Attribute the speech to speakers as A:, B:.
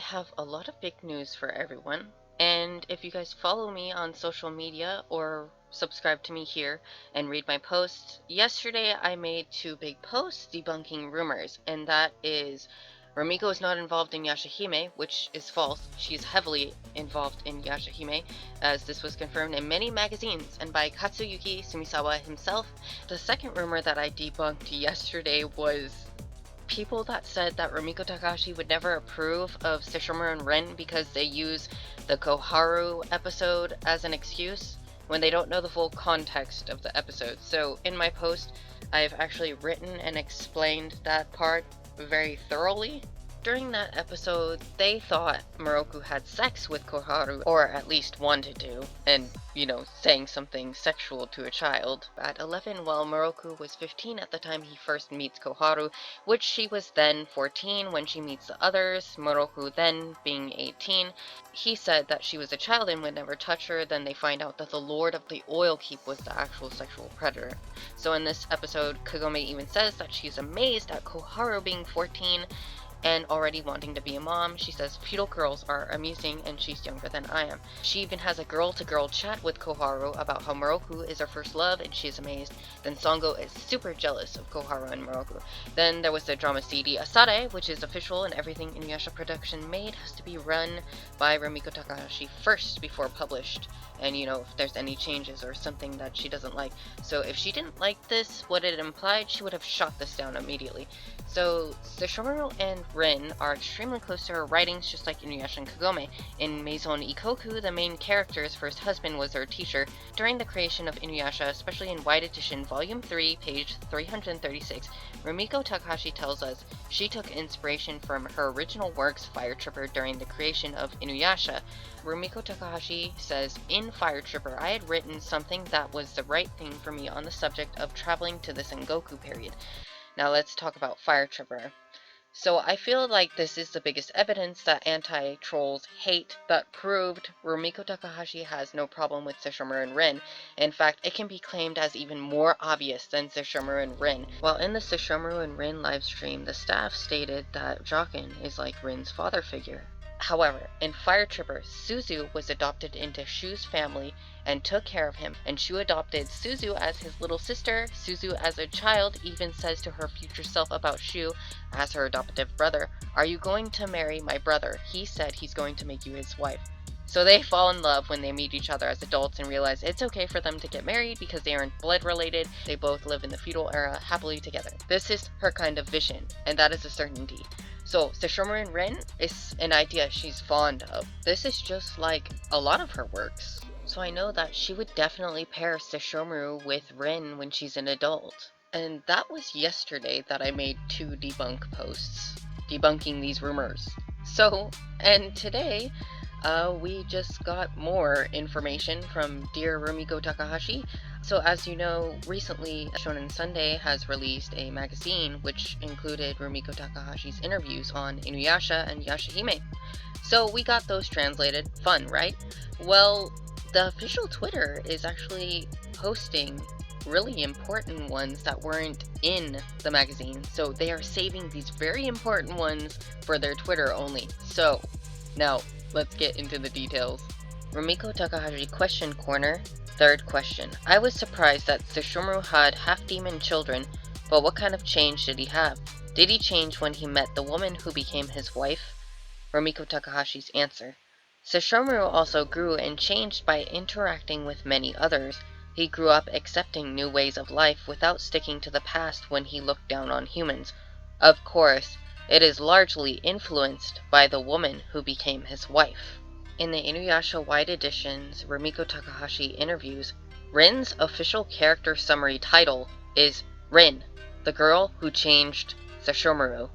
A: have a lot of big news for everyone. And if you guys follow me on social media or subscribe to me here and read my posts, yesterday I made two big posts debunking rumors, and that is Rumiko is not involved in Yashahime, which is false. She's heavily involved in Yashahime, as this was confirmed in many magazines and by Katsuyuki Sumisawa himself. The second rumor that I debunked yesterday was people that said that Rumiko Takahashi would never approve of Sesshomaru and Rin because they use the Koharu episode as an excuse when they don't know the full context of the episode. So in my post, I've actually written and explained that part very thoroughly. During that episode, they thought Moroku had sex with Koharu, or at least wanted to, and, saying something sexual to a child. At 11, while Moroku was 15 at the time he first meets Koharu, which she was then 14 when she meets the others, Moroku then being 18, he said that she was a child and would never touch her. Then they find out that the Lord of the Oil Keep was the actual sexual predator. So in this episode, Kagome even says that she's amazed at Koharu being 14, and already wanting to be a mom. She says feudal girls are amusing and she's younger than I am. She even has a girl-to-girl chat with Koharu about how Moroku is her first love and she's amazed. Then Sango is super jealous of Koharu and Moroku. Then there was the drama CD Asare, which is official, and everything InuYasha production made has to be run by Rumiko Takahashi first before published. And if there's any changes or something that she doesn't like. So if she didn't like this, what it implied, she would have shot this down immediately. So Sesshomaru and Rin are extremely close to her writings, just like InuYasha and Kagome. In Maison Ikoku, the main character's first husband was her teacher. During the creation of InuYasha, especially in White Edition Volume 3, page 336, Rumiko Takahashi tells us she took inspiration from her original works Fire Tripper during the creation of InuYasha. Rumiko Takahashi says, in Fire Tripper, I had written something that was the right thing for me on the subject of traveling to the Sengoku period. Now let's talk about Fire Tripper. So I feel like this is the biggest evidence that anti-trolls hate that proved Rumiko Takahashi has no problem with Sesshomaru and Rin. In fact, it can be claimed as even more obvious than Sesshomaru and Rin. While in the Sesshomaru and Rin livestream, the staff stated that Jokin is like Rin's father figure. However, in Fire Tripper, Suzu was adopted into Shu's family and took care of him, and Shu adopted Suzu as his little sister. Suzu as a child even says to her future self about Shu as her adoptive brother, "Are you going to marry my brother? He said he's going to make you his wife." So they fall in love when they meet each other as adults and realize it's okay for them to get married because they aren't blood related. They both live in the feudal era happily together. This is her kind of vision, and that is a certainty. So Sesshomaru and Rin is an idea she's fond of. This is just like a lot of her works. So I know that she would definitely pair Sesshomaru with Rin when she's an adult. And that was yesterday that I made two debunk posts debunking these rumors. So, and today, we just got more information from dear Rumiko Takahashi. So as you know, recently Shonen Sunday has released a magazine which included Rumiko Takahashi's interviews on InuYasha and Yashahime. So we got those translated. Fun, right? Well, the official Twitter is actually posting really important ones that weren't in the magazine. So they are saving these very important ones for their Twitter only. So now let's get into the details. Rumiko Takahashi Question Corner. Third question. I was surprised that Sesshomaru had half-demon children, but what kind of change did he have? Did he change when he met the woman who became his wife? Rumiko Takahashi's answer. Sesshomaru also grew and changed by interacting with many others. He grew up accepting new ways of life without sticking to the past when he looked down on humans. Of course, it is largely influenced by the woman who became his wife. In the InuYasha White Edition's Rumiko Takahashi interviews, Rin's official character summary title is Rin, the girl who changed Sesshomaru.